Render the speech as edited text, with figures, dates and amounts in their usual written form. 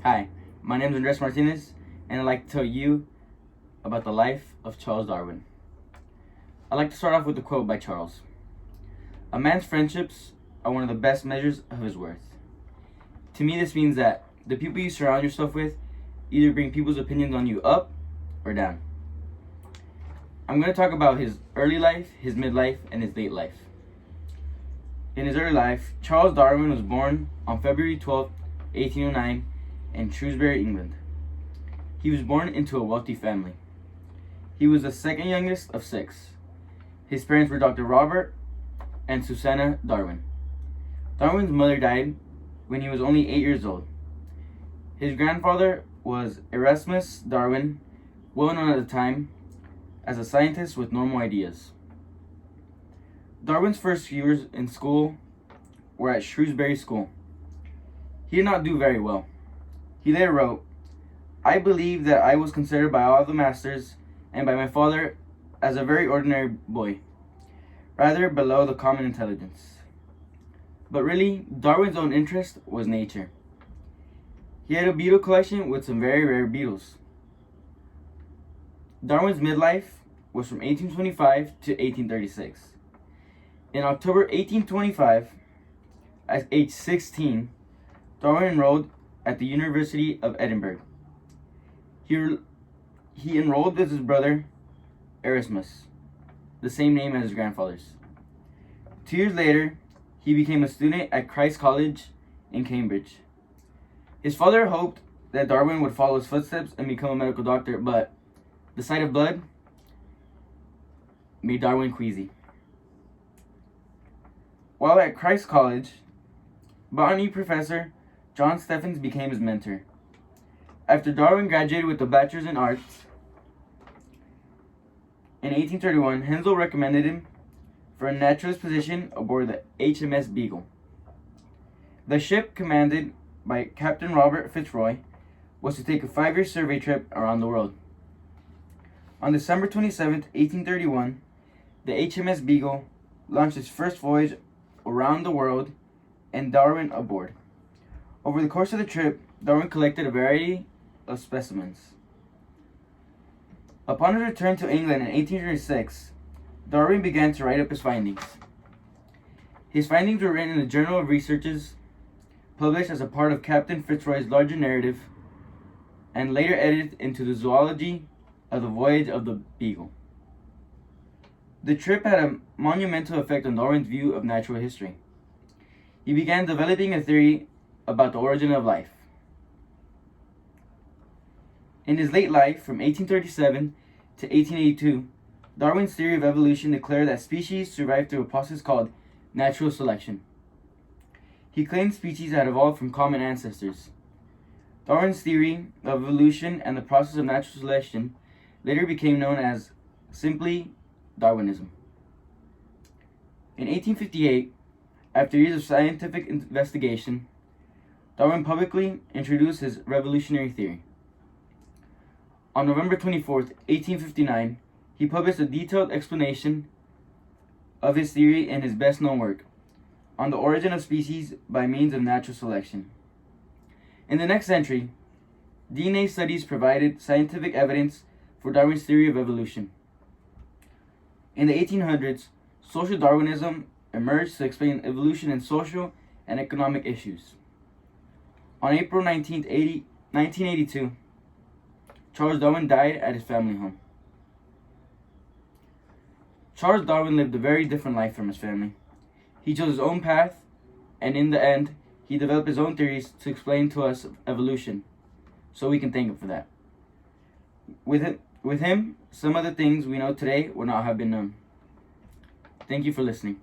Hi, my name is Andres Martinez, and I'd like to tell you about the life of Charles Darwin. I'd like to start off with a quote by Charles. "A man's friendships are one of the best measures of his worth." To me, this means that the people you surround yourself with either bring people's opinions on you up or down. I'm going to talk about his early life, his midlife, and his late life. In his early life, Charles Darwin was born on February 12, 1809, in Shrewsbury, England. He was born into a wealthy family. He was the second youngest of 6. His parents were Dr. Robert and Susanna Darwin. Darwin's mother died when he was only 8 years old. His grandfather was Erasmus Darwin, well known at the time as a scientist with normal ideas. Darwin's first few years in school were at Shrewsbury School. He did not do very well. He later wrote, "I believe that I was considered by all the masters and by my father as a very ordinary boy, rather below the common intelligence." But really, Darwin's own interest was nature. He had a beetle collection with some very rare beetles. Darwin's midlife was from 1825 to 1836. In October 1825, at age 16, Darwin enrolled at the University of Edinburgh. He enrolled with his brother Erasmus, the same name as his grandfather's. 2 years later, he became a student at Christ's College in Cambridge. His father hoped that Darwin would follow his footsteps and become a medical doctor, but the sight of blood made Darwin queasy. While at Christ's College, botany professor John Stephens became his mentor. After Darwin graduated with a bachelor's in arts in 1831, Hensel recommended him for a naturalist position aboard the HMS Beagle. The ship, commanded by Captain Robert Fitzroy, was to take a 5-year survey trip around the world. On December 27, 1831, the HMS Beagle launched its first voyage around the world and Darwin aboard. Over the course of the trip, Darwin collected a variety of specimens. Upon his return to England in 1836, Darwin began to write up his findings. His findings were written in the Journal of Researches, published as a part of Captain Fitzroy's larger narrative, and later edited into the Zoology of the Voyage of the Beagle. The trip had a monumental effect on Darwin's view of natural history. He began developing a theory about the origin of life. In his late life, from 1837 to 1882, Darwin's theory of evolution declared that species survived through a process called natural selection. He claimed species had evolved from common ancestors. Darwin's theory of evolution and the process of natural selection later became known as simply Darwinism. In 1858, after years of scientific investigation, Darwin publicly introduced his revolutionary theory. On November 24, 1859, he published a detailed explanation of his theory in his best-known work, On the Origin of Species by Means of Natural Selection. In the next century, DNA studies provided scientific evidence for Darwin's theory of evolution. In the 1800s, social Darwinism emerged to explain evolution in social and economic issues. On April 19, 1982, Charles Darwin died at his family home. Charles Darwin lived a very different life from his family. He chose his own path, and in the end, he developed his own theories to explain to us evolution, so we can thank him for that. With him, some of the things we know today would not have been known. Thank you for listening.